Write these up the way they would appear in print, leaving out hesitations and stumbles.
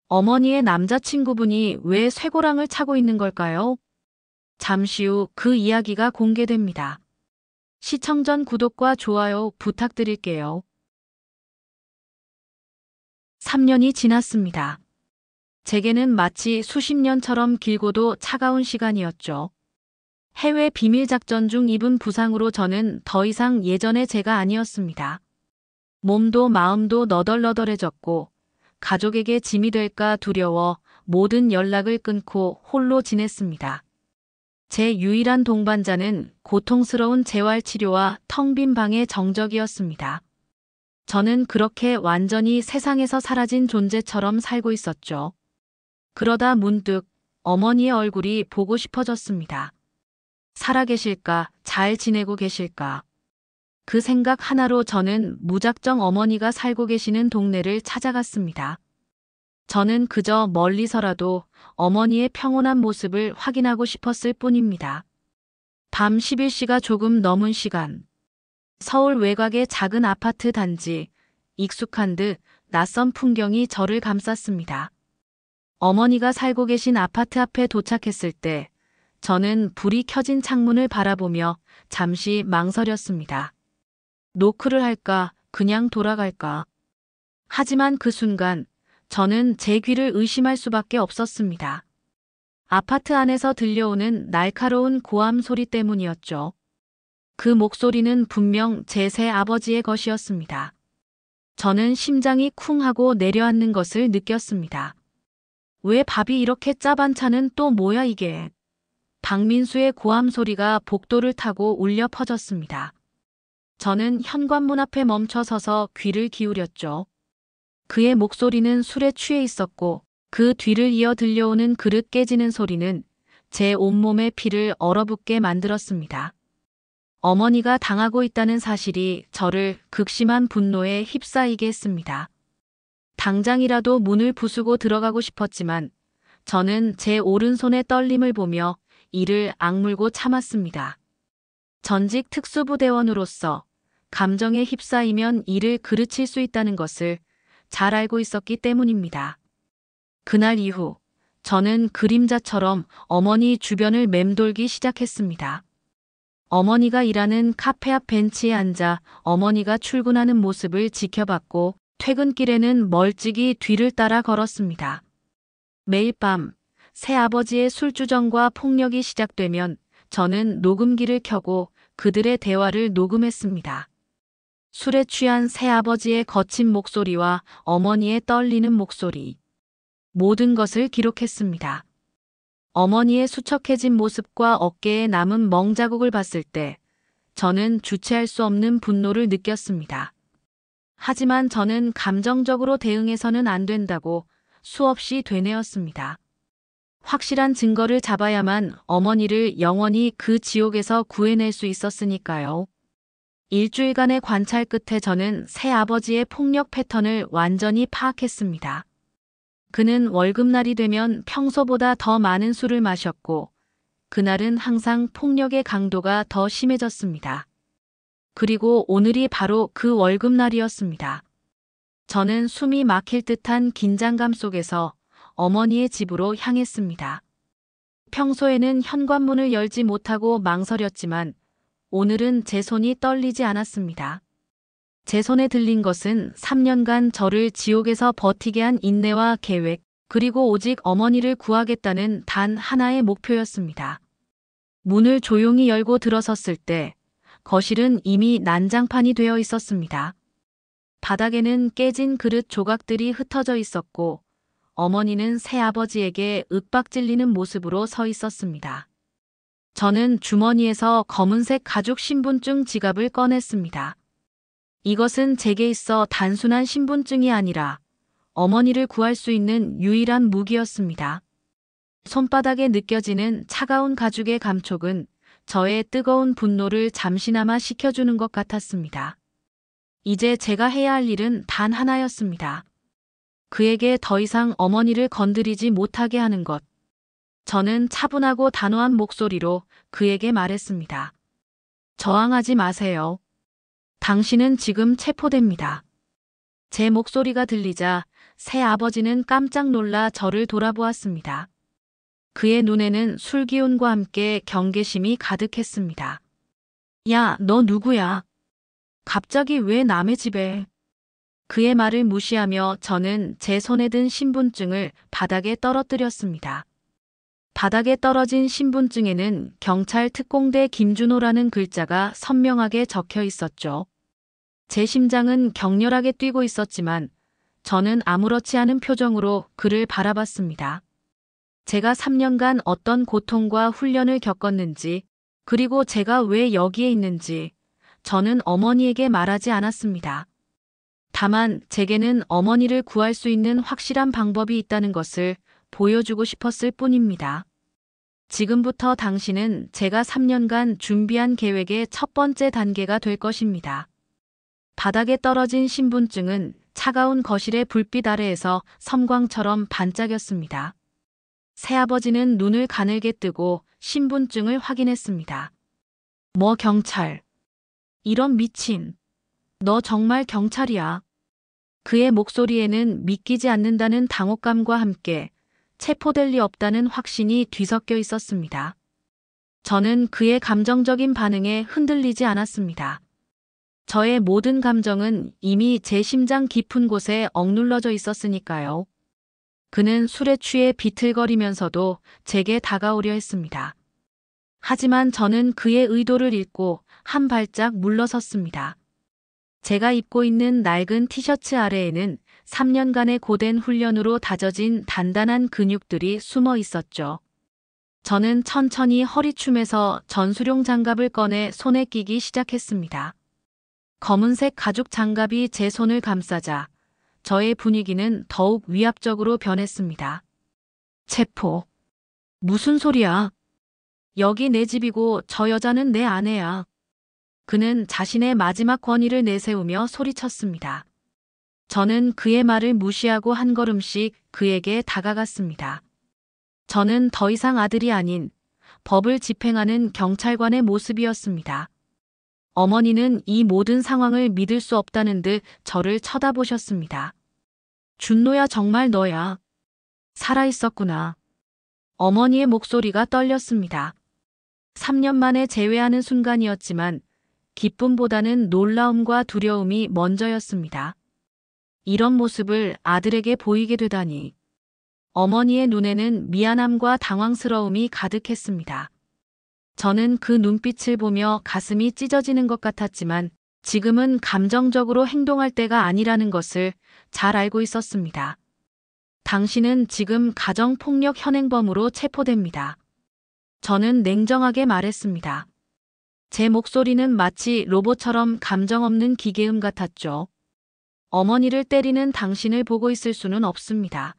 어머니의 남자친구분이 왜 쇠고랑을 차고 있는 걸까요? 잠시 후 그 이야기가 공개됩니다. 시청 전 구독과 좋아요 부탁드릴게요. 3년이 지났습니다. 제게는 마치 수십 년처럼 길고도 차가운 시간이었죠. 해외 비밀작전 중 입은 부상으로 저는 더 이상 예전의 제가 아니었습니다. 몸도 마음도 너덜너덜해졌고 가족에게 짐이 될까 두려워 모든 연락을 끊고 홀로 지냈습니다. 제 유일한 동반자는 고통스러운 재활치료와 텅 빈 방의 정적이었습니다. 저는 그렇게 완전히 세상에서 사라진 존재처럼 살고 있었죠. 그러다 문득 어머니의 얼굴이 보고 싶어졌습니다. 살아계실까, 잘 지내고 계실까. 그 생각 하나로 저는 무작정 어머니가 살고 계시는 동네를 찾아갔습니다. 저는 그저 멀리서라도 어머니의 평온한 모습을 확인하고 싶었을 뿐입니다. 밤 11시가 조금 넘은 시간. 서울 외곽의 작은 아파트 단지, 익숙한 듯 낯선 풍경이 저를 감쌌습니다. 어머니가 살고 계신 아파트 앞에 도착했을 때 저는 불이 켜진 창문을 바라보며 잠시 망설였습니다. 노크를 할까, 그냥 돌아갈까. 하지만 그 순간 저는 제 귀를 의심할 수밖에 없었습니다. 아파트 안에서 들려오는 날카로운 고함 소리 때문이었죠. 그 목소리는 분명 제 새 아버지의 것이었습니다. 저는 심장이 쿵 하고 내려앉는 것을 느꼈습니다. 왜 밥이 이렇게 짜반차는 또 뭐야 이게. 박민수의 고함 소리가 복도를 타고 울려 퍼졌습니다. 저는 현관문 앞에 멈춰 서서 귀를 기울였죠. 그의 목소리는 술에 취해 있었고 그 뒤를 이어 들려오는 그릇 깨지는 소리는 제 온몸의 피를 얼어붙게 만들었습니다. 어머니가 당하고 있다는 사실이 저를 극심한 분노에 휩싸이게 했습니다. 당장이라도 문을 부수고 들어가고 싶었지만 저는 제 오른손의 떨림을 보며 이를 악물고 참았습니다. 전직 특수부대원으로서 감정에 휩싸이면 이를 그르칠 수 있다는 것을 잘 알고 있었기 때문입니다. 그날 이후 저는 그림자처럼 어머니 주변을 맴돌기 시작했습니다. 어머니가 일하는 카페 앞 벤치에 앉아 어머니가 출근하는 모습을 지켜봤고 퇴근길에는 멀찍이 뒤를 따라 걸었습니다. 매일 밤 새아버지의 술주정과 폭력이 시작되면 저는 녹음기를 켜고 그들의 대화를 녹음했습니다. 술에 취한 새아버지의 거친 목소리와 어머니의 떨리는 목소리. 모든 것을 기록했습니다. 어머니의 수척해진 모습과 어깨에 남은 멍자국을 봤을 때 저는 주체할 수 없는 분노를 느꼈습니다. 하지만 저는 감정적으로 대응해서는 안 된다고 수없이 되뇌었습니다. 확실한 증거를 잡아야만 어머니를 영원히 그 지옥에서 구해낼 수 있었으니까요. 일주일간의 관찰 끝에 저는 새아버지의 폭력 패턴을 완전히 파악했습니다. 그는 월급날이 되면 평소보다 더 많은 술을 마셨고 그날은 항상 폭력의 강도가 더 심해졌습니다. 그리고 오늘이 바로 그 월급날이었습니다. 저는 숨이 막힐 듯한 긴장감 속에서 어머니의 집으로 향했습니다. 평소에는 현관문을 열지 못하고 망설였지만 오늘은 제 손이 떨리지 않았습니다. 제 손에 들린 것은 3년간 저를 지옥에서 버티게 한 인내와 계획, 그리고 오직 어머니를 구하겠다는 단 하나의 목표였습니다. 문을 조용히 열고 들어섰을 때 거실은 이미 난장판이 되어 있었습니다. 바닥에는 깨진 그릇 조각들이 흩어져 있었고 어머니는 새아버지에게 윽박질리는 모습으로 서 있었습니다. 저는 주머니에서 검은색 가족 신분증 지갑을 꺼냈습니다. 이것은 제게 있어 단순한 신분증이 아니라 어머니를 구할 수 있는 유일한 무기였습니다. 손바닥에 느껴지는 차가운 가죽의 감촉은 저의 뜨거운 분노를 잠시나마 식혀주는 것 같았습니다. 이제 제가 해야 할 일은 단 하나였습니다. 그에게 더 이상 어머니를 건드리지 못하게 하는 것. 저는 차분하고 단호한 목소리로 그에게 말했습니다. 저항하지 마세요. 당신은 지금 체포됩니다. 제 목소리가 들리자 새아버지는 깜짝 놀라 저를 돌아보았습니다. 그의 눈에는 술기운과 함께 경계심이 가득했습니다. 야, 너 누구야? 갑자기 왜 남의 집에? 그의 말을 무시하며 저는 제 손에 든 신분증을 바닥에 떨어뜨렸습니다. 바닥에 떨어진 신분증에는 경찰 특공대 김준호라는 글자가 선명하게 적혀 있었죠. 제 심장은 격렬하게 뛰고 있었지만 저는 아무렇지 않은 표정으로 그를 바라봤습니다. 제가 3년간 어떤 고통과 훈련을 겪었는지, 그리고 제가 왜 여기에 있는지 저는 어머니에게 말하지 않았습니다. 다만 제게는 어머니를 구할 수 있는 확실한 방법이 있다는 것을 보여주고 싶었을 뿐입니다. 지금부터 당신은 제가 3년간 준비한 계획의 첫 번째 단계가 될 것입니다. 바닥에 떨어진 신분증은 차가운 거실의 불빛 아래에서 섬광처럼 반짝였습니다. 새아버지는 눈을 가늘게 뜨고 신분증을 확인했습니다. 뭐 경찰? 이런 미친. 너 정말 경찰이야. 그의 목소리에는 믿기지 않는다는 당혹감과 함께 체포될 리 없다는 확신이 뒤섞여 있었습니다. 저는 그의 감정적인 반응에 흔들리지 않았습니다. 저의 모든 감정은 이미 제 심장 깊은 곳에 억눌러져 있었으니까요. 그는 술에 취해 비틀거리면서도 제게 다가오려 했습니다. 하지만 저는 그의 의도를 읽고 한 발짝 물러섰습니다. 제가 입고 있는 낡은 티셔츠 아래에는 3년간의 고된 훈련으로 다져진 단단한 근육들이 숨어 있었죠. 저는 천천히 허리춤에서 전술용 장갑을 꺼내 손에 끼기 시작했습니다. 검은색 가죽 장갑이 제 손을 감싸자 저의 분위기는 더욱 위압적으로 변했습니다. 체포. 무슨 소리야? 여기 내 집이고 저 여자는 내 아내야. 그는 자신의 마지막 권위를 내세우며 소리쳤습니다. 저는 그의 말을 무시하고 한 걸음씩 그에게 다가갔습니다. 저는 더 이상 아들이 아닌 법을 집행하는 경찰관의 모습이었습니다. 어머니는 이 모든 상황을 믿을 수 없다는 듯 저를 쳐다보셨습니다. 준노야, 정말 너야. 살아있었구나. 어머니의 목소리가 떨렸습니다. 3년 만에 재회하는 순간이었지만 기쁨보다는 놀라움과 두려움이 먼저였습니다. 이런 모습을 아들에게 보이게 되다니. 어머니의 눈에는 미안함과 당황스러움이 가득했습니다. 저는 그 눈빛을 보며 가슴이 찢어지는 것 같았지만 지금은 감정적으로 행동할 때가 아니라는 것을 잘 알고 있었습니다. 당신은 지금 가정폭력 현행범으로 체포됩니다. 저는 냉정하게 말했습니다. 제 목소리는 마치 로봇처럼 감정 없는 기계음 같았죠. 어머니를 때리는 당신을 보고 있을 수는 없습니다.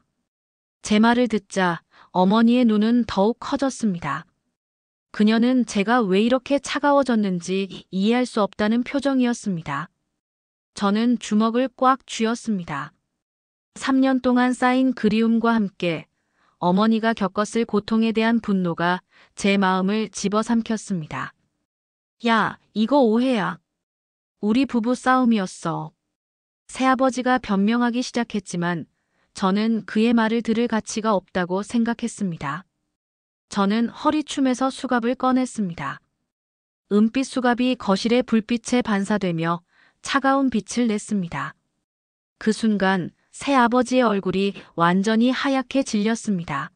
제 말을 듣자 어머니의 눈은 더욱 커졌습니다. 그녀는 제가 왜 이렇게 차가워졌는지 이해할 수 없다는 표정이었습니다. 저는 주먹을 꽉 쥐었습니다. 3년 동안 쌓인 그리움과 함께 어머니가 겪었을 고통에 대한 분노가 제 마음을 집어삼켰습니다. 야, 이거 오해야. 우리 부부 싸움이었어. 새아버지가 변명하기 시작했지만 저는 그의 말을 들을 가치가 없다고 생각했습니다. 저는 허리춤에서 수갑을 꺼냈습니다. 은빛 수갑이 거실의 불빛에 반사되며 차가운 빛을 냈습니다. 그 순간 새아버지의 얼굴이 완전히 하얗게 질렸습니다.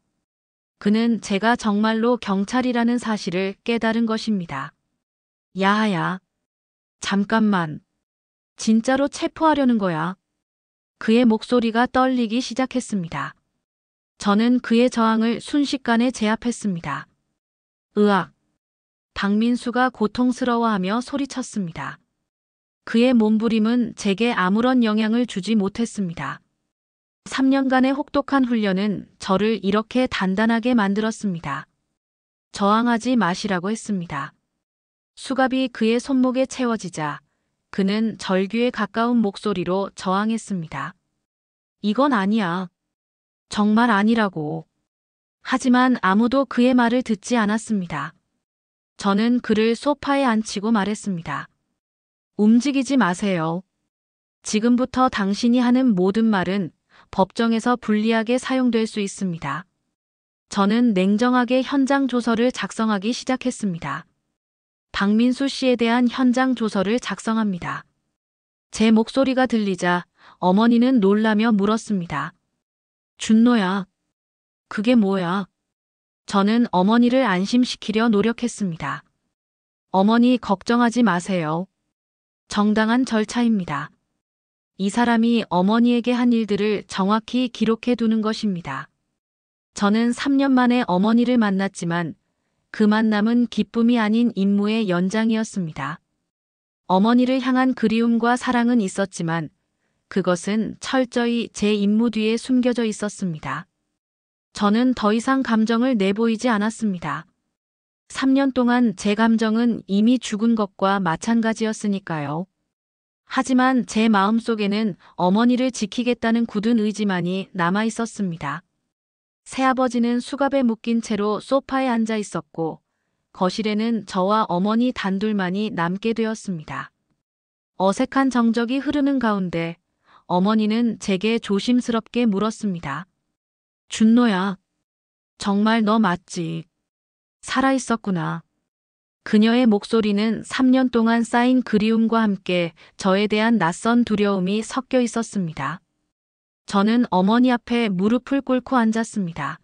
그는 제가 정말로 경찰이라는 사실을 깨달은 것입니다. 야하야. 잠깐만. 진짜로 체포하려는 거야. 그의 목소리가 떨리기 시작했습니다. 저는 그의 저항을 순식간에 제압했습니다. 으악. 박민수가 고통스러워하며 소리쳤습니다. 그의 몸부림은 제게 아무런 영향을 주지 못했습니다. 3년간의 혹독한 훈련은 저를 이렇게 단단하게 만들었습니다. 저항하지 마시라고 했습니다. 수갑이 그의 손목에 채워지자 그는 절규에 가까운 목소리로 저항했습니다. 이건 아니야. 정말 아니라고. 하지만 아무도 그의 말을 듣지 않았습니다. 저는 그를 소파에 앉히고 말했습니다. 움직이지 마세요. 지금부터 당신이 하는 모든 말은 법정에서 불리하게 사용될 수 있습니다. 저는 냉정하게 현장 조서를 작성하기 시작했습니다. 박민수 씨에 대한 현장 조서를 작성합니다. 제 목소리가 들리자 어머니는 놀라며 물었습니다. 준노야, 그게 뭐야? 저는 어머니를 안심시키려 노력했습니다. 어머니 걱정하지 마세요. 정당한 절차입니다. 이 사람이 어머니에게 한 일들을 정확히 기록해 두는 것입니다. 저는 3년 만에 어머니를 만났지만 그 만남은 기쁨이 아닌 임무의 연장이었습니다. 어머니를 향한 그리움과 사랑은 있었지만 그것은 철저히 제 임무 뒤에 숨겨져 있었습니다. 저는 더 이상 감정을 내보이지 않았습니다. 3년 동안 제 감정은 이미 죽은 것과 마찬가지였으니까요. 하지만 제 마음속에는 어머니를 지키겠다는 굳은 의지만이 남아 있었습니다. 새아버지는 수갑에 묶인 채로 소파에 앉아 있었고 거실에는 저와 어머니 단둘만이 남게 되었습니다. 어색한 정적이 흐르는 가운데 어머니는 제게 조심스럽게 물었습니다. 준노야, 정말 너 맞지? 살아있었구나. 그녀의 목소리는 3년 동안 쌓인 그리움과 함께 저에 대한 낯선 두려움이 섞여 있었습니다. 저는 어머니 앞에 무릎을 꿇고 앉았습니다.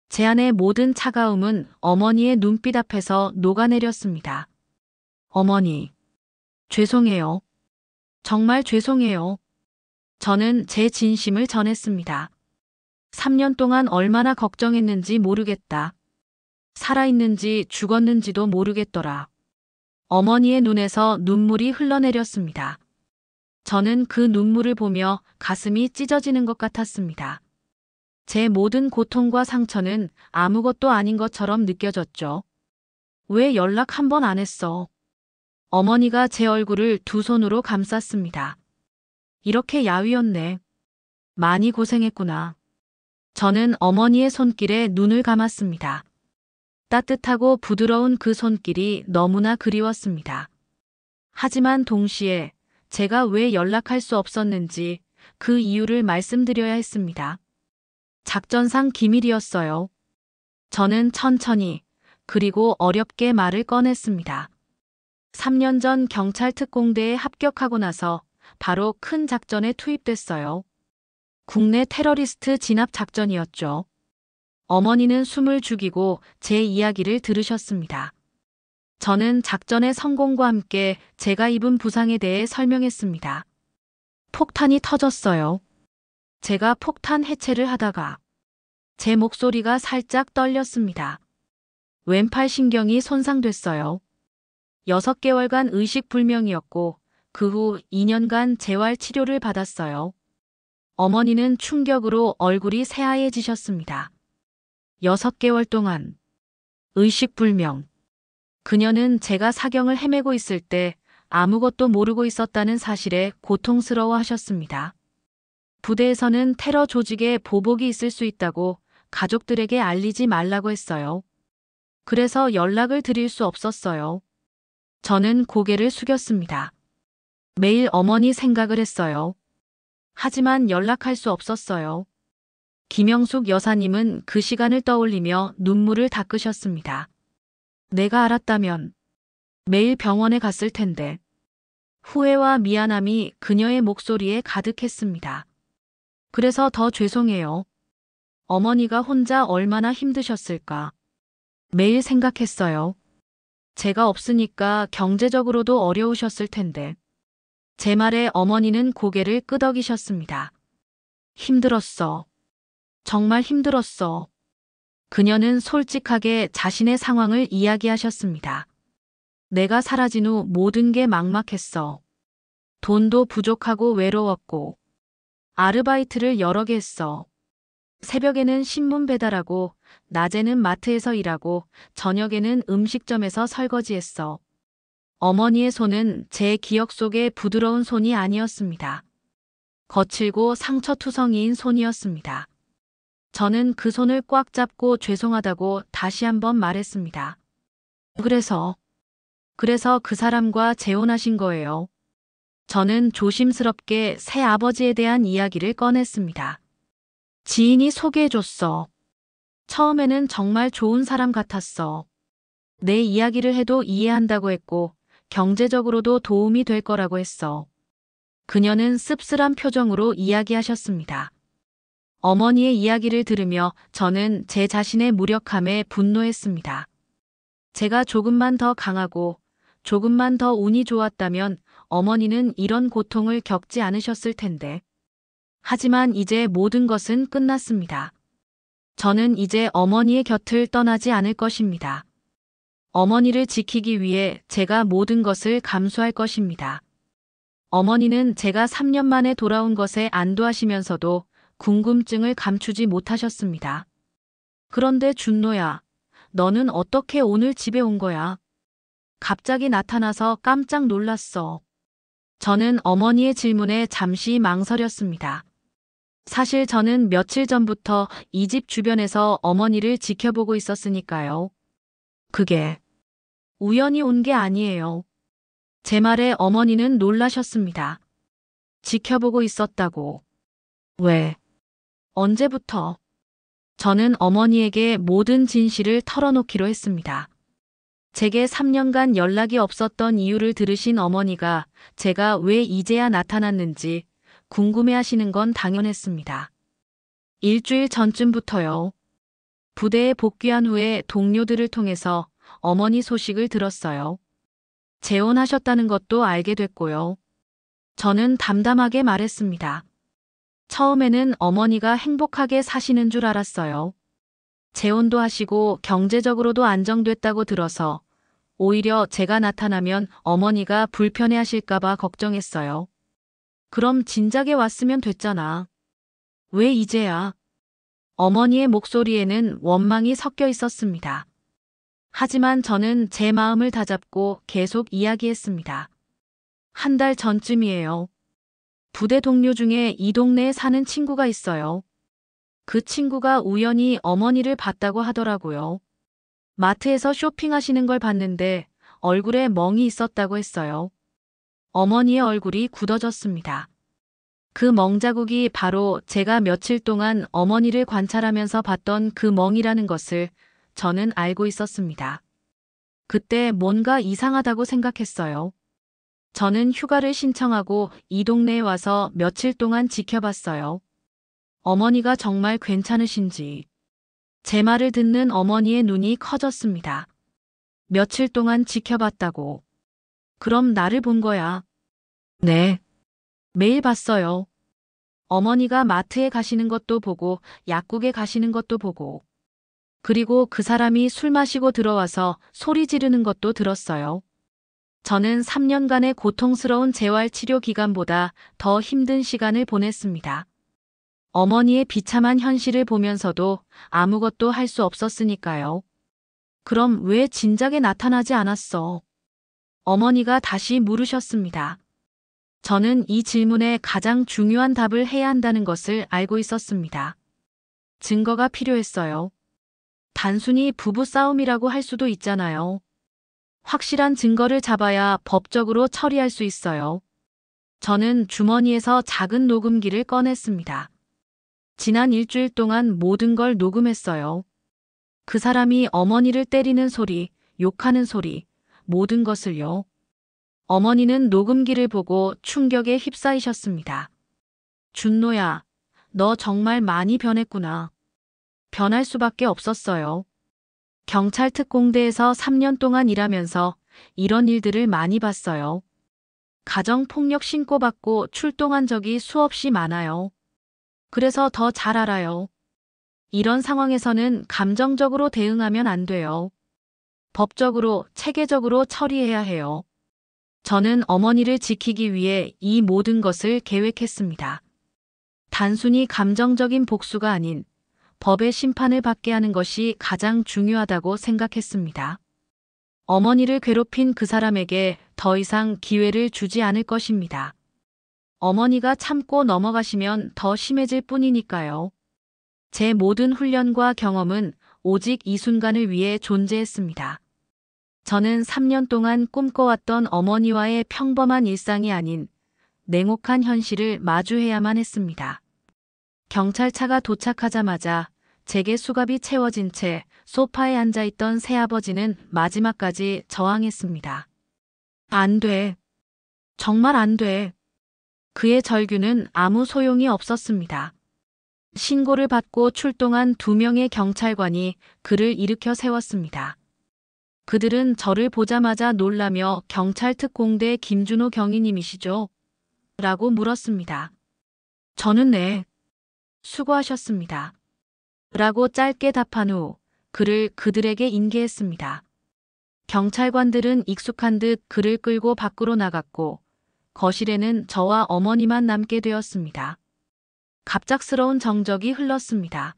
제 안의 모든 차가움은 어머니의 눈빛 앞에서 녹아내렸습니다. 어머니, 죄송해요. 정말 죄송해요. 저는 제 진심을 전했습니다. 3년 동안 얼마나 걱정했는지 모르겠다. 살아있는지 죽었는지도 모르겠더라. 어머니의 눈에서 눈물이 흘러내렸습니다. 저는 그 눈물을 보며 가슴이 찢어지는 것 같았습니다. 제 모든 고통과 상처는 아무것도 아닌 것처럼 느껴졌죠. 왜 연락 한 번 안 했어? 어머니가 제 얼굴을 두 손으로 감쌌습니다. 이렇게 야위었네. 많이 고생했구나. 저는 어머니의 손길에 눈을 감았습니다. 따뜻하고 부드러운 그 손길이 너무나 그리웠습니다. 하지만 동시에 제가 왜 연락할 수 없었는지 그 이유를 말씀드려야 했습니다. 작전상 기밀이었어요. 저는 천천히 그리고 어렵게 말을 꺼냈습니다. 3년 전 경찰 특공대에 합격하고 나서 바로 큰 작전에 투입됐어요. 국내 테러리스트 진압 작전이었죠. 어머니는 숨을 죽이고 제 이야기를 들으셨습니다. 저는 작전의 성공과 함께 제가 입은 부상에 대해 설명했습니다. 폭탄이 터졌어요. 제가 폭탄 해체를 하다가 제 목소리가 살짝 떨렸습니다. 왼팔 신경이 손상됐어요. 6개월간 의식불명이었고 그 후 2년간 재활 치료를 받았어요. 어머니는 충격으로 얼굴이 새하얘지셨습니다. 6개월 동안 의식불명. 그녀는 제가 사경을 헤매고 있을 때 아무것도 모르고 있었다는 사실에 고통스러워하셨습니다. 부대에서는 테러 조직에 보복이 있을 수 있다고 가족들에게 알리지 말라고 했어요. 그래서 연락을 드릴 수 없었어요. 저는 고개를 숙였습니다. 매일 어머니 생각을 했어요. 하지만 연락할 수 없었어요. 김영숙 여사님은 그 시간을 떠올리며 눈물을 닦으셨습니다. 내가 알았다면 매일 병원에 갔을 텐데. 후회와 미안함이 그녀의 목소리에 가득했습니다. 그래서 더 죄송해요. 어머니가 혼자 얼마나 힘드셨을까. 매일 생각했어요. 제가 없으니까 경제적으로도 어려우셨을 텐데. 제 말에 어머니는 고개를 끄덕이셨습니다. 힘들었어. 정말 힘들었어. 그녀는 솔직하게 자신의 상황을 이야기하셨습니다. 내가 사라진 후 모든 게 막막했어. 돈도 부족하고 외로웠고 아르바이트를 여러 개 했어. 새벽에는 신문 배달하고 낮에는 마트에서 일하고 저녁에는 음식점에서 설거지했어. 어머니의 손은 제 기억 속의 부드러운 손이 아니었습니다. 거칠고 상처투성이인 손이었습니다. 저는 그 손을 꽉 잡고 죄송하다고 다시 한번 말했습니다. 그래서 그 사람과 재혼하신 거예요. 저는 조심스럽게 새 아버지에 대한 이야기를 꺼냈습니다. 지인이 소개해줬어. 처음에는 정말 좋은 사람 같았어. 내 이야기를 해도 이해한다고 했고, 경제적으로도 도움이 될 거라고 했어. 그녀는 씁쓸한 표정으로 이야기하셨습니다. 어머니의 이야기를 들으며 저는 제 자신의 무력함에 분노했습니다. 제가 조금만 더 강하고 조금만 더 운이 좋았다면 어머니는 이런 고통을 겪지 않으셨을 텐데. 하지만 이제 모든 것은 끝났습니다. 저는 이제 어머니의 곁을 떠나지 않을 것입니다. 어머니를 지키기 위해 제가 모든 것을 감수할 것입니다. 어머니는 제가 3년 만에 돌아온 것에 안도하시면서도 궁금증을 감추지 못하셨습니다. 그런데 준노야, 너는 어떻게 오늘 집에 온 거야? 갑자기 나타나서 깜짝 놀랐어. 저는 어머니의 질문에 잠시 망설였습니다. 사실 저는 며칠 전부터 이 집 주변에서 어머니를 지켜보고 있었으니까요. 그게 우연히 온 게 아니에요. 제 말에 어머니는 놀라셨습니다. 지켜보고 있었다고. 왜? 언제부터? 저는 어머니에게 모든 진실을 털어놓기로 했습니다. 제게 3년간 연락이 없었던 이유를 들으신 어머니가 제가 왜 이제야 나타났는지 궁금해하시는 건 당연했습니다. 일주일 전쯤부터요. 부대에 복귀한 후에 동료들을 통해서 어머니 소식을 들었어요. 재혼하셨다는 것도 알게 됐고요. 저는 담담하게 말했습니다. 처음에는 어머니가 행복하게 사시는 줄 알았어요. 재혼도 하시고 경제적으로도 안정됐다고 들어서 오히려 제가 나타나면 어머니가 불편해하실까봐 걱정했어요. 그럼 진작에 왔으면 됐잖아. 왜 이제야? 어머니의 목소리에는 원망이 섞여 있었습니다. 하지만 저는 제 마음을 다잡고 계속 이야기했습니다. 한 달 전쯤이에요. 부대 동료 중에 이 동네에 사는 친구가 있어요. 그 친구가 우연히 어머니를 봤다고 하더라고요. 마트에서 쇼핑하시는 걸 봤는데 얼굴에 멍이 있었다고 했어요. 어머니의 얼굴이 굳어졌습니다. 그 멍자국이 바로 제가 며칠 동안 어머니를 관찰하면서 봤던 그 멍이라는 것을 저는 알고 있었습니다. 그때 뭔가 이상하다고 생각했어요. 저는 휴가를 신청하고 이 동네에 와서 며칠 동안 지켜봤어요. 어머니가 정말 괜찮으신지. 제 말을 듣는 어머니의 눈이 커졌습니다. 며칠 동안 지켜봤다고. 그럼 나를 본 거야. 네. 매일 봤어요. 어머니가 마트에 가시는 것도 보고 약국에 가시는 것도 보고. 그리고 그 사람이 술 마시고 들어와서 소리 지르는 것도 들었어요. 저는 3년간의 고통스러운 재활치료 기간보다 더 힘든 시간을 보냈습니다. 어머니의 비참한 현실을 보면서도 아무것도 할 수 없었으니까요. 그럼 왜 진작에 나타나지 않았어? 어머니가 다시 물으셨습니다. 저는 이 질문에 가장 중요한 답을 해야 한다는 것을 알고 있었습니다. 증거가 필요했어요. 단순히 부부싸움이라고 할 수도 있잖아요. 확실한 증거를 잡아야 법적으로 처리할 수 있어요. 저는 주머니에서 작은 녹음기를 꺼냈습니다. 지난 일주일 동안 모든 걸 녹음했어요. 그 사람이 어머니를 때리는 소리, 욕하는 소리, 모든 것을요. 어머니는 녹음기를 보고 충격에 휩싸이셨습니다. 준노야, 너 정말 많이 변했구나. 변할 수밖에 없었어요. 경찰 특공대에서 3년 동안 일하면서 이런 일들을 많이 봤어요. 가정폭력 신고받고 출동한 적이 수없이 많아요. 그래서 더 잘 알아요. 이런 상황에서는 감정적으로 대응하면 안 돼요. 법적으로, 체계적으로 처리해야 해요. 저는 어머니를 지키기 위해 이 모든 것을 계획했습니다. 단순히 감정적인 복수가 아닌 법의 심판을 받게 하는 것이 가장 중요하다고 생각했습니다. 어머니를 괴롭힌 그 사람에게 더 이상 기회를 주지 않을 것입니다. 어머니가 참고 넘어가시면 더 심해질 뿐이니까요. 제 모든 훈련과 경험은 오직 이 순간을 위해 존재했습니다. 저는 3년 동안 꿈꿔왔던 어머니와의 평범한 일상이 아닌 냉혹한 현실을 마주해야만 했습니다. 경찰차가 도착하자마자 제게 수갑이 채워진 채 소파에 앉아있던 새아버지는 마지막까지 저항했습니다. 안 돼. 정말 안 돼. 그의 절규는 아무 소용이 없었습니다. 신고를 받고 출동한 2명의 경찰관이 그를 일으켜 세웠습니다. 그들은 저를 보자마자 놀라며 경찰 특공대 김준호 경위님이시죠? 라고 물었습니다. 저는 네. 수고하셨습니다. 라고 짧게 답한 후 그를 그들에게 인계했습니다. 경찰관들은 익숙한 듯 그를 끌고 밖으로 나갔고 거실에는 저와 어머니만 남게 되었습니다. 갑작스러운 정적이 흘렀습니다.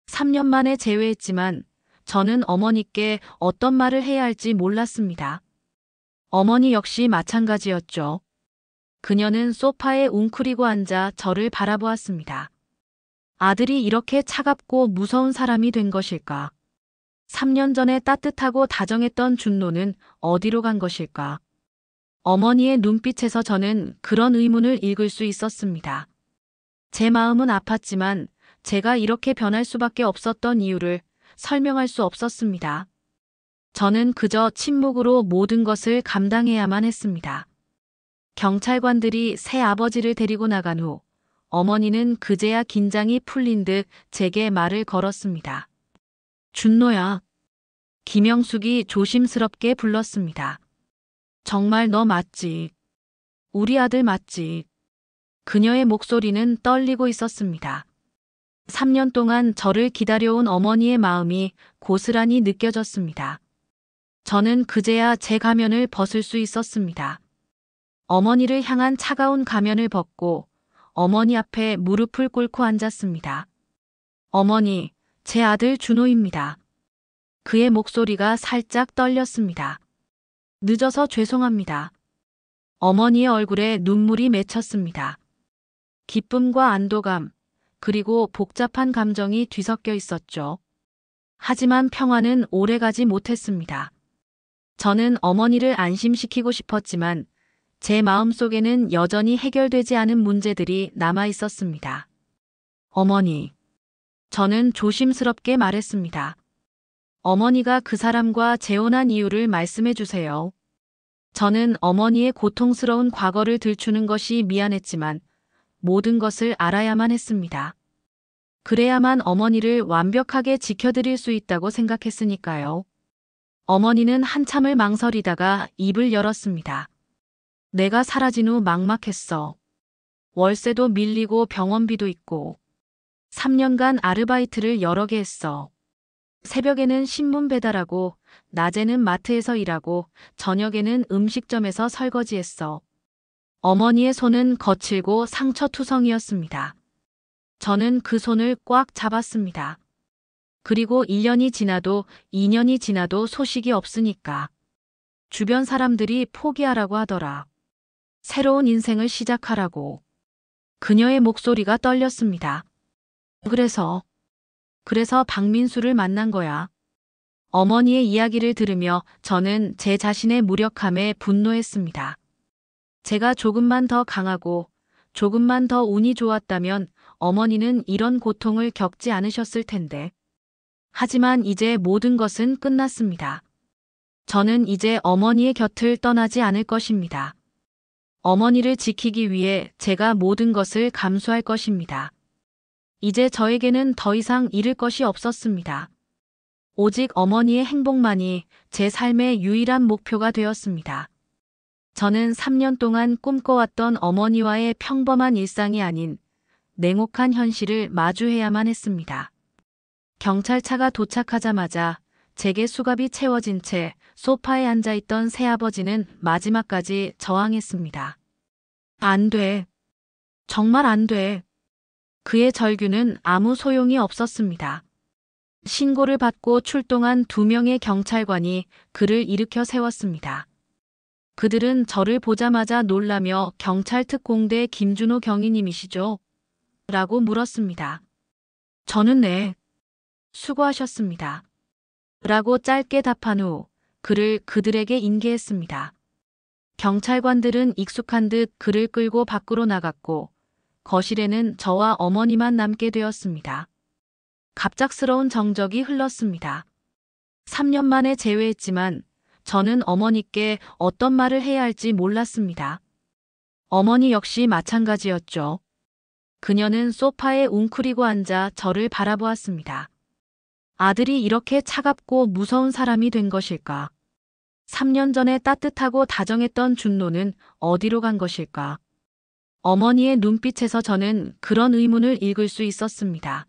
3년 만에 재회했지만 저는 어머니께 어떤 말을 해야 할지 몰랐습니다. 어머니 역시 마찬가지였죠. 그녀는 소파에 웅크리고 앉아 저를 바라보았습니다. 아들이 이렇게 차갑고 무서운 사람이 된 것일까? 3년 전에 따뜻하고 다정했던 준노는 어디로 간 것일까? 어머니의 눈빛에서 저는 그런 의문을 읽을 수 있었습니다. 제 마음은 아팠지만 제가 이렇게 변할 수밖에 없었던 이유를 설명할 수 없었습니다. 저는 그저 침묵으로 모든 것을 감당해야만 했습니다. 경찰관들이 새 아버지를 데리고 나간 후 어머니는 그제야 긴장이 풀린 듯 제게 말을 걸었습니다. 준노야. 김영숙이 조심스럽게 불렀습니다. 정말 너 맞지? 우리 아들 맞지? 그녀의 목소리는 떨리고 있었습니다. 3년 동안 저를 기다려온 어머니의 마음이 고스란히 느껴졌습니다. 저는 그제야 제 가면을 벗을 수 있었습니다. 어머니를 향한 차가운 가면을 벗고 어머니 앞에 무릎을 꿇고 앉았습니다. 어머니, 제 아들 준호입니다. 그의 목소리가 살짝 떨렸습니다. 늦어서 죄송합니다. 어머니의 얼굴에 눈물이 맺혔습니다. 기쁨과 안도감, 그리고 복잡한 감정이 뒤섞여 있었죠. 하지만 평화는 오래가지 못했습니다. 저는 어머니를 안심시키고 싶었지만 제 마음속에는 여전히 해결되지 않은 문제들이 남아 있었습니다. 어머니, 저는 조심스럽게 말했습니다. 어머니가 그 사람과 재혼한 이유를 말씀해 주세요. 저는 어머니의 고통스러운 과거를 들추는 것이 미안했지만 모든 것을 알아야만 했습니다. 그래야만 어머니를 완벽하게 지켜드릴 수 있다고 생각했으니까요. 어머니는 한참을 망설이다가 입을 열었습니다. 내가 사라진 후 막막했어. 월세도 밀리고 병원비도 있고 3년간 아르바이트를 여러 개 했어. 새벽에는 신문 배달하고 낮에는 마트에서 일하고 저녁에는 음식점에서 설거지했어. 어머니의 손은 거칠고 상처투성이었습니다. 저는 그 손을 꽉 잡았습니다. 그리고 1년이 지나도 2년이 지나도 소식이 없으니까. 주변 사람들이 포기하라고 하더라. 새로운 인생을 시작하라고. 그녀의 목소리가 떨렸습니다. 그래서 박민수를 만난 거야. 어머니의 이야기를 들으며 저는 제 자신의 무력함에 분노했습니다. 제가 조금만 더 강하고 조금만 더 운이 좋았다면 어머니는 이런 고통을 겪지 않으셨을 텐데. 하지만 이제 모든 것은 끝났습니다. 저는 이제 어머니의 곁을 떠나지 않을 것입니다. 어머니를 지키기 위해 제가 모든 것을 감수할 것입니다. 이제 저에게는 더 이상 잃을 것이 없었습니다. 오직 어머니의 행복만이 제 삶의 유일한 목표가 되었습니다. 저는 3년 동안 꿈꿔왔던 어머니와의 평범한 일상이 아닌 냉혹한 현실을 마주해야만 했습니다. 경찰차가 도착하자마자 제게 수갑이 채워진 채 소파에 앉아있던 새아버지는 마지막까지 저항했습니다. 안 돼. 정말 안 돼. 그의 절규는 아무 소용이 없었습니다. 신고를 받고 출동한 2명의 경찰관이 그를 일으켜 세웠습니다. 그들은 저를 보자마자 놀라며 경찰 특공대 김준호 경위님이시죠? 라고 물었습니다. 저는 네. 수고하셨습니다. 라고 짧게 답한 후 그를 그들에게 인계했습니다. 경찰관들은 익숙한 듯 그를 끌고 밖으로 나갔고 거실에는 저와 어머니만 남게 되었습니다. 갑작스러운 정적이 흘렀습니다. 3년 만에 재회했지만 저는 어머니께 어떤 말을 해야 할지 몰랐습니다. 어머니 역시 마찬가지였죠. 그녀는 소파에 웅크리고 앉아 저를 바라보았습니다. 아들이 이렇게 차갑고 무서운 사람이 된 것일까? 3년 전에 따뜻하고 다정했던 준노는 어디로 간 것일까? 어머니의 눈빛에서 저는 그런 의문을 읽을 수 있었습니다.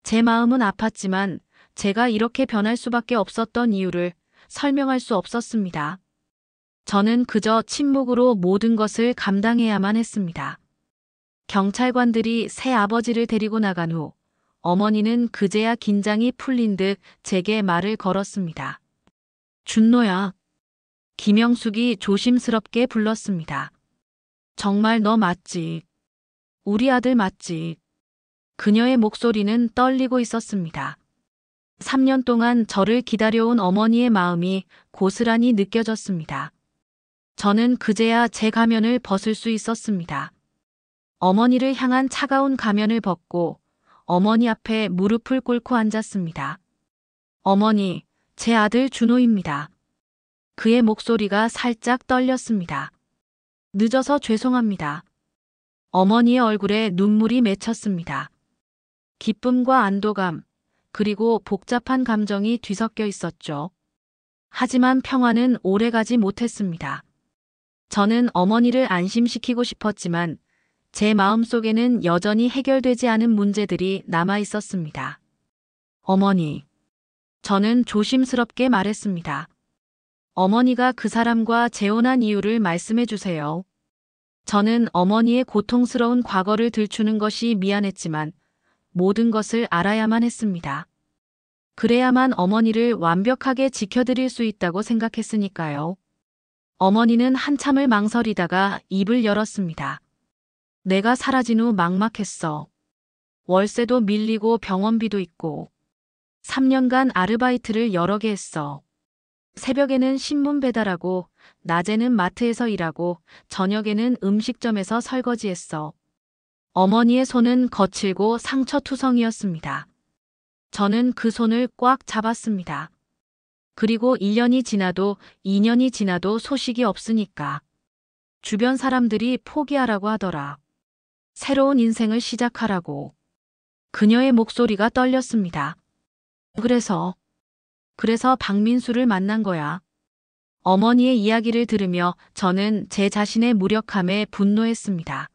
제 마음은 아팠지만 제가 이렇게 변할 수밖에 없었던 이유를 설명할 수 없었습니다. 저는 그저 침묵으로 모든 것을 감당해야만 했습니다. 경찰관들이 새 아버지를 데리고 나간 후 어머니는 그제야 긴장이 풀린 듯 제게 말을 걸었습니다. 준노야. 김영숙이 조심스럽게 불렀습니다. 정말 너 맞지? 우리 아들 맞지? 그녀의 목소리는 떨리고 있었습니다. 3년 동안 저를 기다려온 어머니의 마음이 고스란히 느껴졌습니다. 저는 그제야 제 가면을 벗을 수 있었습니다. 어머니를 향한 차가운 가면을 벗고 어머니 앞에 무릎을 꿇고 앉았습니다. 어머니, 제 아들 준호입니다. 그의 목소리가 살짝 떨렸습니다. 늦어서 죄송합니다. 어머니의 얼굴에 눈물이 맺혔습니다. 기쁨과 안도감, 그리고 복잡한 감정이 뒤섞여 있었죠. 하지만 평화는 오래가지 못했습니다. 저는 어머니를 안심시키고 싶었지만 제 마음속에는 여전히 해결되지 않은 문제들이 남아 있었습니다. 어머니, 저는 조심스럽게 말했습니다. 어머니가 그 사람과 재혼한 이유를 말씀해 주세요. 저는 어머니의 고통스러운 과거를 들추는 것이 미안했지만 모든 것을 알아야만 했습니다. 그래야만 어머니를 완벽하게 지켜드릴 수 있다고 생각했으니까요. 어머니는 한참을 망설이다가 입을 열었습니다. 내가 사라진 후 막막했어. 월세도 밀리고 병원비도 있고 3년간 아르바이트를 여러 개 했어. 새벽에는 신문 배달하고 낮에는 마트에서 일하고 저녁에는 음식점에서 설거지했어. 어머니의 손은 거칠고 상처투성이었습니다. 저는 그 손을 꽉 잡았습니다. 그리고 1년이 지나도 2년이 지나도 소식이 없으니까. 주변 사람들이 포기하라고 하더라. 새로운 인생을 시작하라고. 그녀의 목소리가 떨렸습니다. 그래서 박민수를 만난 거야. 어머니의 이야기를 들으며 저는 제 자신의 무력함에 분노했습니다.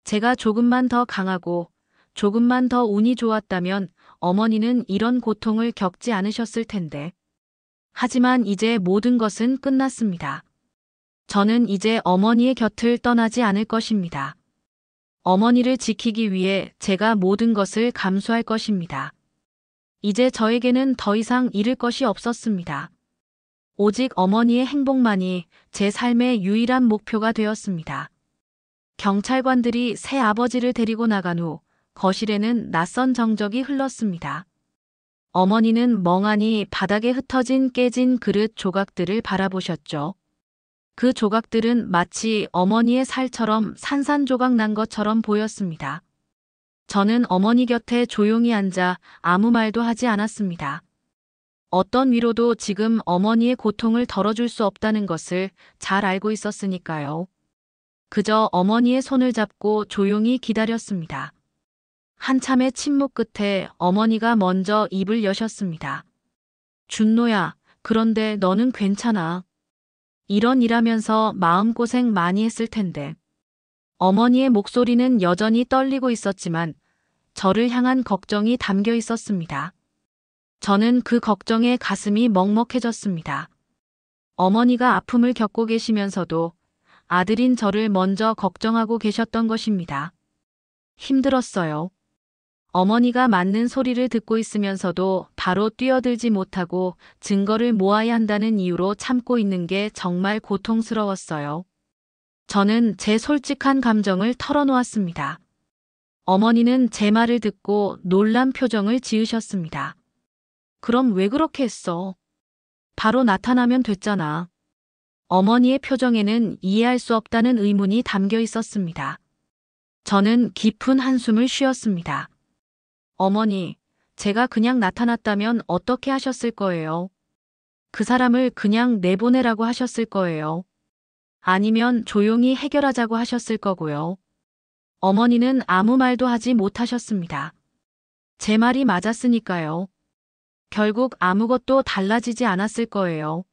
제가 조금만 더 강하고 조금만 더 운이 좋았다면 어머니는 이런 고통을 겪지 않으셨을 텐데. 하지만 이제 모든 것은 끝났습니다. 저는 이제 어머니의 곁을 떠나지 않을 것입니다. 어머니를 지키기 위해 제가 모든 것을 감수할 것입니다. 이제 저에게는 더 이상 잃을 것이 없었습니다. 오직 어머니의 행복만이 제 삶의 유일한 목표가 되었습니다. 경찰관들이 새 아버지를 데리고 나간 후 거실에는 낯선 정적이 흘렀습니다. 어머니는 멍하니 바닥에 흩어진 깨진 그릇 조각들을 바라보셨죠. 그 조각들은 마치 어머니의 살처럼 산산조각 난 것처럼 보였습니다. 저는 어머니 곁에 조용히 앉아 아무 말도 하지 않았습니다. 어떤 위로도 지금 어머니의 고통을 덜어줄 수 없다는 것을 잘 알고 있었으니까요. 그저 어머니의 손을 잡고 조용히 기다렸습니다. 한참의 침묵 끝에 어머니가 먼저 입을 여셨습니다. 준노야, 그런데 너는 괜찮아. 이런 일하면서 마음고생 많이 했을 텐데. 어머니의 목소리는 여전히 떨리고 있었지만 저를 향한 걱정이 담겨 있었습니다. 저는 그 걱정에 가슴이 먹먹해졌습니다. 어머니가 아픔을 겪고 계시면서도 아들인 저를 먼저 걱정하고 계셨던 것입니다. 힘들었어요. 어머니가 맞는 소리를 듣고 있으면서도 바로 뛰어들지 못하고 증거를 모아야 한다는 이유로 참고 있는 게 정말 고통스러웠어요. 저는 제 솔직한 감정을 털어놓았습니다. 어머니는 제 말을 듣고 놀란 표정을 지으셨습니다. 그럼 왜 그렇게 했어? 바로 나타나면 됐잖아. 어머니의 표정에는 이해할 수 없다는 의문이 담겨 있었습니다. 저는 깊은 한숨을 쉬었습니다. 어머니, 제가 그냥 나타났다면 어떻게 하셨을 거예요? 그 사람을 그냥 내보내라고 하셨을 거예요. 아니면 조용히 해결하자고 하셨을 거고요. 어머니는 아무 말도 하지 못하셨습니다. 제 말이 맞았으니까요. 결국 아무것도 달라지지 않았을 거예요.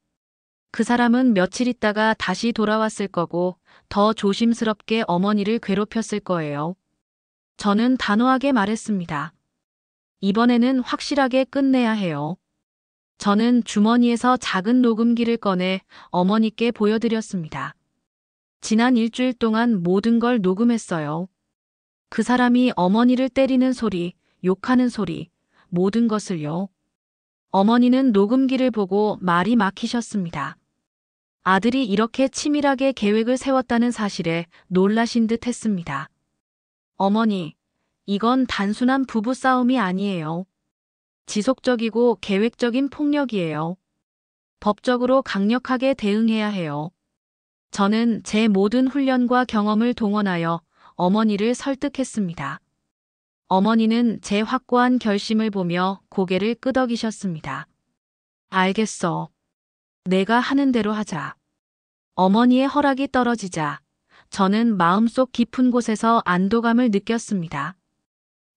그 사람은 며칠 있다가 다시 돌아왔을 거고 더 조심스럽게 어머니를 괴롭혔을 거예요. 저는 단호하게 말했습니다. 이번에는 확실하게 끝내야 해요. 저는 주머니에서 작은 녹음기를 꺼내 어머니께 보여드렸습니다. 지난 일주일 동안 모든 걸 녹음했어요. 그 사람이 어머니를 때리는 소리, 욕하는 소리, 모든 것을요. 어머니는 녹음기를 보고 말이 막히셨습니다. 아들이 이렇게 치밀하게 계획을 세웠다는 사실에 놀라신 듯 했습니다. 어머니, 이건 단순한 부부싸움이 아니에요. 지속적이고 계획적인 폭력이에요. 법적으로 강력하게 대응해야 해요. 저는 제 모든 훈련과 경험을 동원하여 어머니를 설득했습니다. 어머니는 제 확고한 결심을 보며 고개를 끄덕이셨습니다. 알겠어. 내가 하는 대로 하자. 어머니의 허락이 떨어지자 저는 마음속 깊은 곳에서 안도감을 느꼈습니다.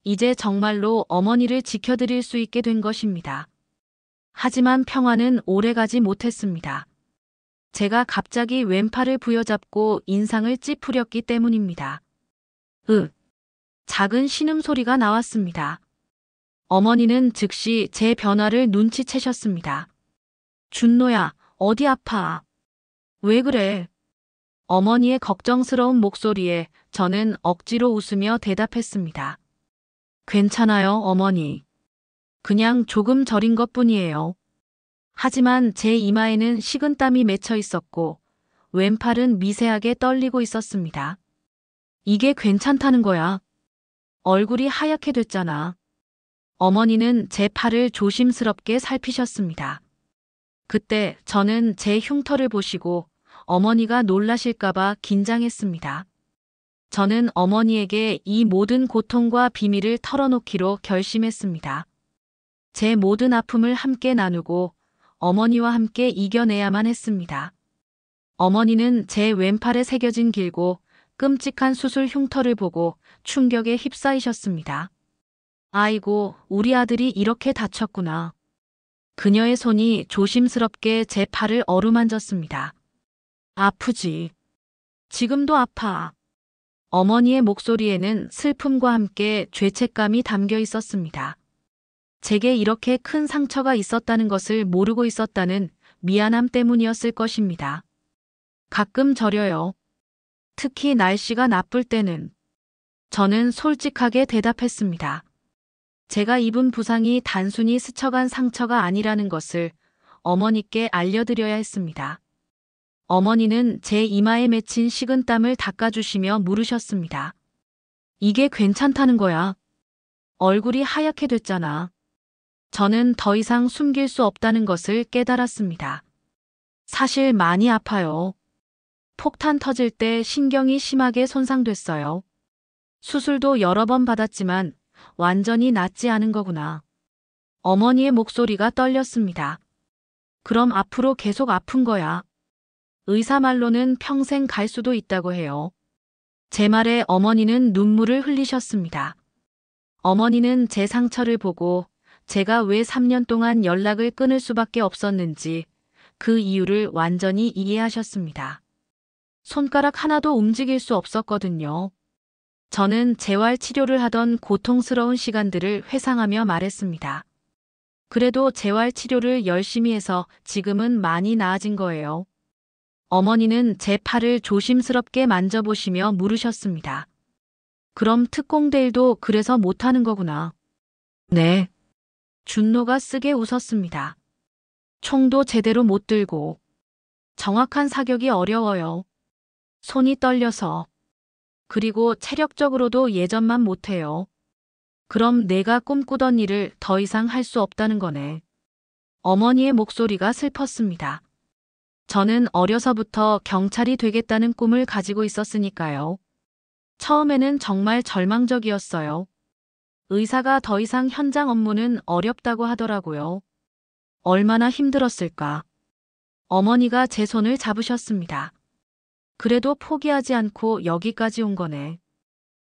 이제 정말로 어머니를 지켜드릴 수 있게 된 것입니다. 하지만 평화는 오래가지 못했습니다. 제가 갑자기 왼팔을 부여잡고 인상을 찌푸렸기 때문입니다. 작은 신음소리가 나왔습니다. 어머니는 즉시 제 변화를 눈치채셨습니다. 준노야, 어디 아파? 왜 그래? 어머니의 걱정스러운 목소리에 저는 억지로 웃으며 대답했습니다. 괜찮아요, 어머니. 그냥 조금 저린 것뿐이에요. 하지만 제 이마에는 식은땀이 맺혀 있었고 왼팔은 미세하게 떨리고 있었습니다. 이게 괜찮다는 거야. 얼굴이 하얗게 됐잖아. 어머니는 제 팔을 조심스럽게 살피셨습니다. 그때 저는 제 흉터를 보시고 어머니가 놀라실까봐 긴장했습니다. 저는 어머니에게 이 모든 고통과 비밀을 털어놓기로 결심했습니다. 제 모든 아픔을 함께 나누고 어머니와 함께 이겨내야만 했습니다. 어머니는 제 왼팔에 새겨진 길고 끔찍한 수술 흉터를 보고 충격에 휩싸이셨습니다. 아이고, 우리 아들이 이렇게 다쳤구나. 그녀의 손이 조심스럽게 제 팔을 어루만졌습니다. 아프지? 지금도 아파. 어머니의 목소리에는 슬픔과 함께 죄책감이 담겨 있었습니다. 제게 이렇게 큰 상처가 있었다는 것을 모르고 있었다는 미안함 때문이었을 것입니다. 가끔 저려요. 특히 날씨가 나쁠 때는. 저는 솔직하게 대답했습니다. 제가 입은 부상이 단순히 스쳐간 상처가 아니라는 것을 어머니께 알려드려야 했습니다. 어머니는 제 이마에 맺힌 식은땀을 닦아주시며 물으셨습니다. 이게 괜찮다는 거야. 얼굴이 하얗게 됐잖아. 저는 더 이상 숨길 수 없다는 것을 깨달았습니다. 사실 많이 아파요. 폭탄 터질 때 신경이 심하게 손상됐어요. 수술도 여러 번 받았지만 완전히 낫지 않은 거구나. 어머니의 목소리가 떨렸습니다. 그럼 앞으로 계속 아픈 거야. 의사 말로는 평생 갈 수도 있다고 해요. 제 말에 어머니는 눈물을 흘리셨습니다. 어머니는 제 상처를 보고 제가 왜 3년 동안 연락을 끊을 수밖에 없었는지 그 이유를 완전히 이해하셨습니다. 손가락 하나도 움직일 수 없었거든요. 저는 재활 치료를 하던 고통스러운 시간들을 회상하며 말했습니다. 그래도 재활 치료를 열심히 해서 지금은 많이 나아진 거예요. 어머니는 제 팔을 조심스럽게 만져보시며 물으셨습니다. 그럼 특공대일도 그래서 못하는 거구나. 네. 준노가 쓰게 웃었습니다. 총도 제대로 못 들고 정확한 사격이 어려워요. 손이 떨려서. 그리고 체력적으로도 예전만 못해요. 그럼 내가 꿈꾸던 일을 더 이상 할 수 없다는 거네. 어머니의 목소리가 슬펐습니다. 저는 어려서부터 경찰이 되겠다는 꿈을 가지고 있었으니까요. 처음에는 정말 절망적이었어요. 의사가 더 이상 현장 업무는 어렵다고 하더라고요. 얼마나 힘들었을까. 어머니가 제 손을 잡으셨습니다. 그래도 포기하지 않고 여기까지 온 거네.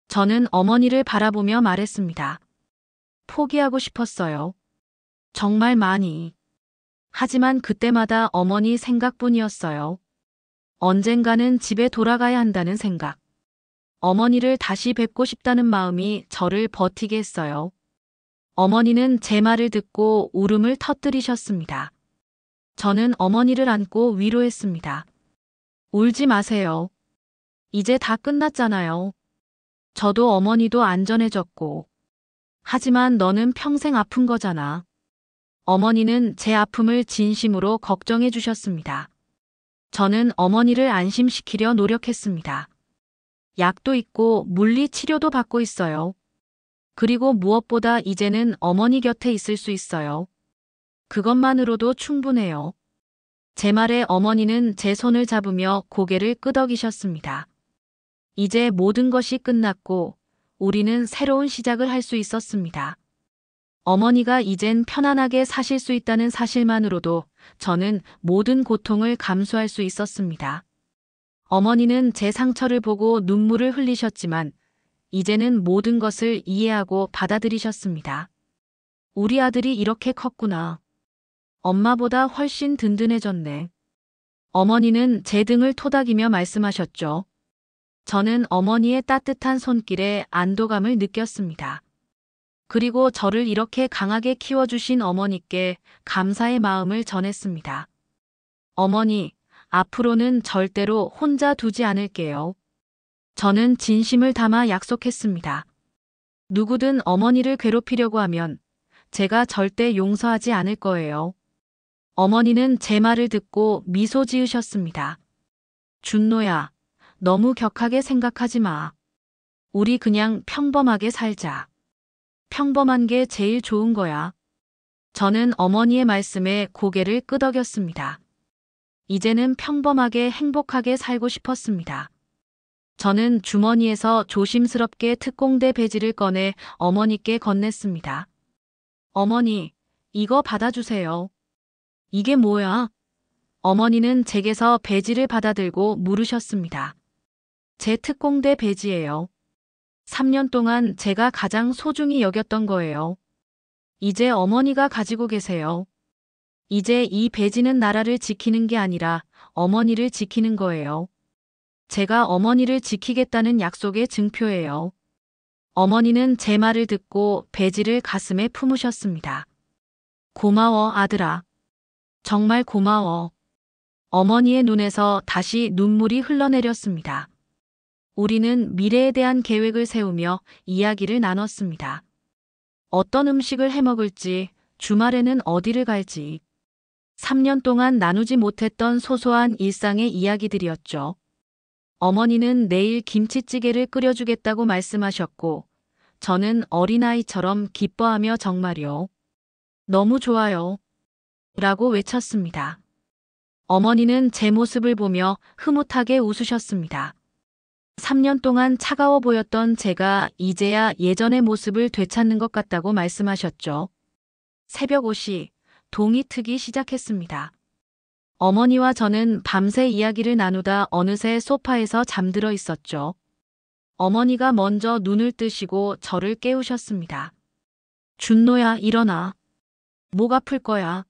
저는 어머니를 바라보며 말했습니다. 포기하고 싶었어요. 정말 많이. 하지만 그때마다 어머니 생각뿐이었어요. 언젠가는 집에 돌아가야 한다는 생각. 어머니를 다시 뵙고 싶다는 마음이 저를 버티게 했어요. 어머니는 제 말을 듣고 울음을 터뜨리셨습니다. 저는 어머니를 안고 위로했습니다. 울지 마세요. 이제 다 끝났잖아요. 저도 어머니도 안전해졌고. 하지만 너는 평생 아픈 거잖아. 어머니는 제 아픔을 진심으로 걱정해 주셨습니다. 저는 어머니를 안심시키려 노력했습니다. 약도 있고 물리 치료도 받고 있어요. 그리고 무엇보다 이제는 어머니 곁에 있을 수 있어요. 그것만으로도 충분해요. 제 말에 어머니는 제 손을 잡으며 고개를 끄덕이셨습니다. 이제 모든 것이 끝났고 우리는 새로운 시작을 할 수 있었습니다. 어머니가 이젠 편안하게 사실 수 있다는 사실만으로도 저는 모든 고통을 감수할 수 있었습니다. 어머니는 제 상처를 보고 눈물을 흘리셨지만 이제는 모든 것을 이해하고 받아들이셨습니다. 우리 아들이 이렇게 컸구나. 엄마보다 훨씬 든든해졌네. 어머니는 제 등을 토닥이며 말씀하셨죠. 저는 어머니의 따뜻한 손길에 안도감을 느꼈습니다. 그리고 저를 이렇게 강하게 키워주신 어머니께 감사의 마음을 전했습니다. 어머니, 앞으로는 절대로 혼자 두지 않을게요. 저는 진심을 담아 약속했습니다. 누구든 어머니를 괴롭히려고 하면 제가 절대 용서하지 않을 거예요. 어머니는 제 말을 듣고 미소 지으셨습니다. 준노야, 너무 격하게 생각하지 마. 우리 그냥 평범하게 살자. 평범한 게 제일 좋은 거야. 저는 어머니의 말씀에 고개를 끄덕였습니다. 이제는 평범하게 행복하게 살고 싶었습니다. 저는 주머니에서 조심스럽게 특공대 배지를 꺼내 어머니께 건넸습니다. 어머니, 이거 받아주세요. 이게 뭐야? 어머니는 제게서 배지를 받아들고 물으셨습니다. 제 특공대 배지예요. 3년 동안 제가 가장 소중히 여겼던 거예요. 이제 어머니가 가지고 계세요. 이제 이 배지는 나라를 지키는 게 아니라 어머니를 지키는 거예요. 제가 어머니를 지키겠다는 약속의 증표예요. 어머니는 제 말을 듣고 배지를 가슴에 품으셨습니다. 고마워, 아들아. 정말 고마워. 어머니의 눈에서 다시 눈물이 흘러내렸습니다. 우리는 미래에 대한 계획을 세우며 이야기를 나눴습니다. 어떤 음식을 해먹을지, 주말에는 어디를 갈지. 3년 동안 나누지 못했던 소소한 일상의 이야기들이었죠. 어머니는 내일 김치찌개를 끓여주겠다고 말씀하셨고, 저는 어린아이처럼 기뻐하며 정말요. 너무 좋아요. 라고 외쳤습니다. 어머니는 제 모습을 보며 흐뭇하게 웃으셨습니다. 3년 동안 차가워 보였던 제가 이제야 예전의 모습을 되찾는 것 같다고 말씀하셨죠. 새벽 5시, 동이 트기 시작했습니다. 어머니와 저는 밤새 이야기를 나누다 어느새 소파에서 잠들어 있었죠. 어머니가 먼저 눈을 뜨시고 저를 깨우셨습니다. 준노야, 일어나. 목 아플 거야.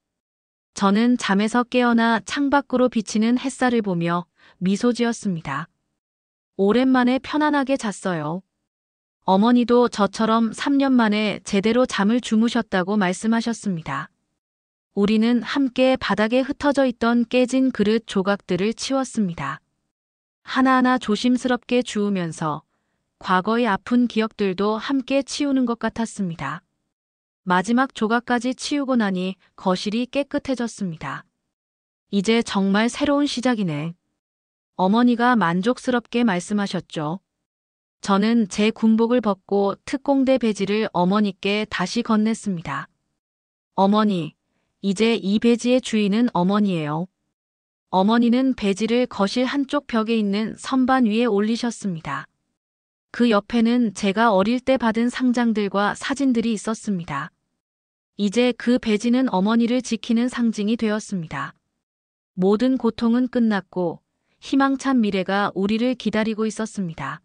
저는 잠에서 깨어나 창밖으로 비치는 햇살을 보며 미소 지었습니다. 오랜만에 편안하게 잤어요. 어머니도 저처럼 3년 만에 제대로 잠을 주무셨다고 말씀하셨습니다. 우리는 함께 바닥에 흩어져 있던 깨진 그릇 조각들을 치웠습니다. 하나하나 조심스럽게 주우면서 과거의 아픈 기억들도 함께 치우는 것 같았습니다. 마지막 조각까지 치우고 나니 거실이 깨끗해졌습니다. 이제 정말 새로운 시작이네. 어머니가 만족스럽게 말씀하셨죠. 저는 제 군복을 벗고 특공대 배지를 어머니께 다시 건넸습니다. 어머니, 이제 이 배지의 주인은 어머니예요. 어머니는 배지를 거실 한쪽 벽에 있는 선반 위에 올리셨습니다. 그 옆에는 제가 어릴 때 받은 상장들과 사진들이 있었습니다. 이제 그 배지는 어머니를 지키는 상징이 되었습니다. 모든 고통은 끝났고 희망찬 미래가 우리를 기다리고 있었습니다.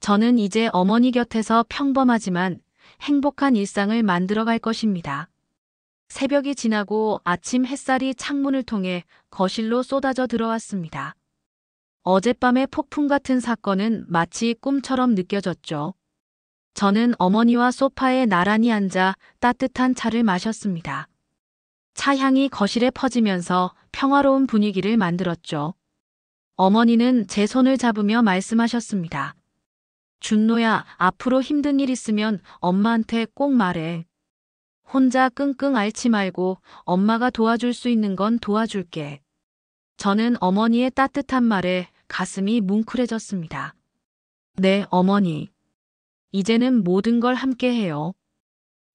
저는 이제 어머니 곁에서 평범하지만 행복한 일상을 만들어갈 것입니다. 새벽이 지나고 아침 햇살이 창문을 통해 거실로 쏟아져 들어왔습니다. 어젯밤의 폭풍 같은 사건은 마치 꿈처럼 느껴졌죠. 저는 어머니와 소파에 나란히 앉아 따뜻한 차를 마셨습니다. 차 향이 거실에 퍼지면서 평화로운 분위기를 만들었죠. 어머니는 제 손을 잡으며 말씀하셨습니다. 준노야, 앞으로 힘든 일 있으면 엄마한테 꼭 말해. 혼자 끙끙 앓지 말고 엄마가 도와줄 수 있는 건 도와줄게. 저는 어머니의 따뜻한 말에 가슴이 뭉클해졌습니다. 네, 어머니. 이제는 모든 걸 함께 해요.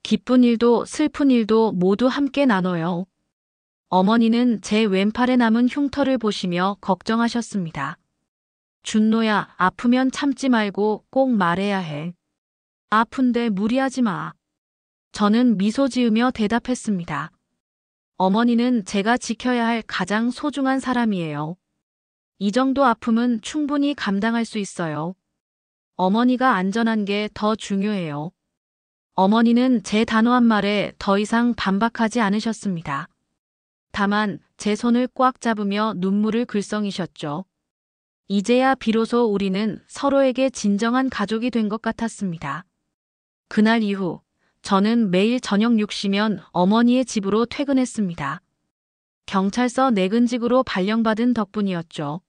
기쁜 일도 슬픈 일도 모두 함께 나눠요. 어머니는 제 왼팔에 남은 흉터를 보시며 걱정하셨습니다. 준노야, 아프면 참지 말고 꼭 말해야 해. 아픈데 무리하지 마. 저는 미소 지으며 대답했습니다. 어머니는 제가 지켜야 할 가장 소중한 사람이에요. 이 정도 아픔은 충분히 감당할 수 있어요. 어머니가 안전한 게 더 중요해요. 어머니는 제 단호한 말에 더 이상 반박하지 않으셨습니다. 다만 제 손을 꽉 잡으며 눈물을 글썽이셨죠. 이제야 비로소 우리는 서로에게 진정한 가족이 된 것 같았습니다. 그날 이후 저는 매일 저녁 6시면 어머니의 집으로 퇴근했습니다. 경찰서 내근직으로 발령받은 덕분이었죠.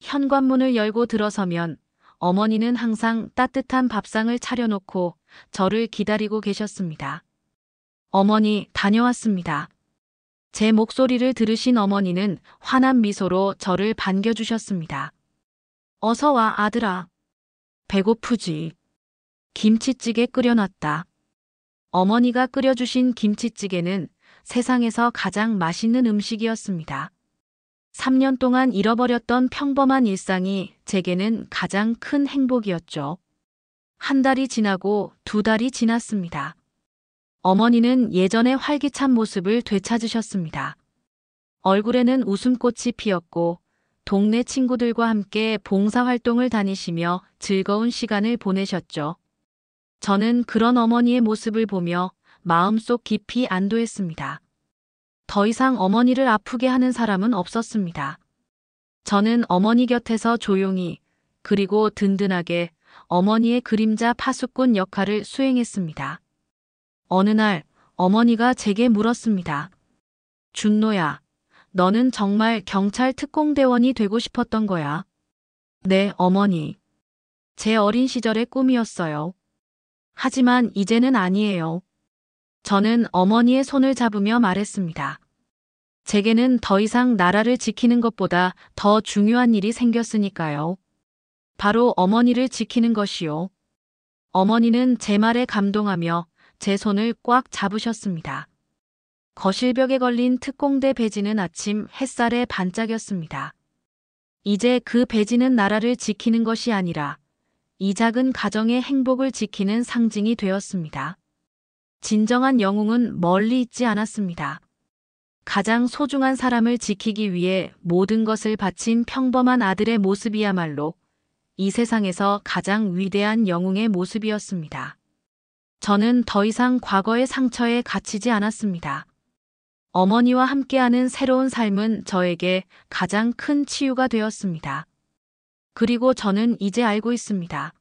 현관문을 열고 들어서면 어머니는 항상 따뜻한 밥상을 차려놓고 저를 기다리고 계셨습니다. 어머니, 다녀왔습니다. 제 목소리를 들으신 어머니는 환한 미소로 저를 반겨주셨습니다. 어서 와, 아들아. 배고프지? 김치찌개 끓여놨다. 어머니가 끓여주신 김치찌개는 세상에서 가장 맛있는 음식이었습니다. 3년 동안 잃어버렸던 평범한 일상이 제게는 가장 큰 행복이었죠. 한 달이 지나고 2달이 지났습니다. 어머니는 예전의 활기찬 모습을 되찾으셨습니다. 얼굴에는 웃음꽃이 피었고 동네 친구들과 함께 봉사활동을 다니시며 즐거운 시간을 보내셨죠. 저는 그런 어머니의 모습을 보며 마음속 깊이 안도했습니다. 더 이상 어머니를 아프게 하는 사람은 없었습니다. 저는 어머니 곁에서 조용히 그리고 든든하게 어머니의 그림자 파수꾼 역할을 수행했습니다. 어느 날 어머니가 제게 물었습니다. 준노야, 너는 정말 경찰 특공대원이 되고 싶었던 거야? 네, 어머니. 제 어린 시절의 꿈이었어요. 하지만 이제는 아니에요. 저는 어머니의 손을 잡으며 말했습니다. 제게는 더 이상 나라를 지키는 것보다 더 중요한 일이 생겼으니까요. 바로 어머니를 지키는 것이요. 어머니는 제 말에 감동하며 제 손을 꽉 잡으셨습니다. 거실벽에 걸린 특공대 배지는 아침 햇살에 반짝였습니다. 이제 그 배지는 나라를 지키는 것이 아니라 이 작은 가정의 행복을 지키는 상징이 되었습니다. 진정한 영웅은 멀리 있지 않았습니다. 가장 소중한 사람을 지키기 위해 모든 것을 바친 평범한 아들의 모습이야말로 이 세상에서 가장 위대한 영웅의 모습이었습니다. 저는 더 이상 과거의 상처에 갇히지 않았습니다. 어머니와 함께하는 새로운 삶은 저에게 가장 큰 치유가 되었습니다. 그리고 저는 이제 알고 있습니다.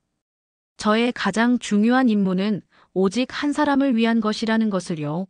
저의 가장 중요한 임무는 오직 한 사람을 위한 것이라는 것을요.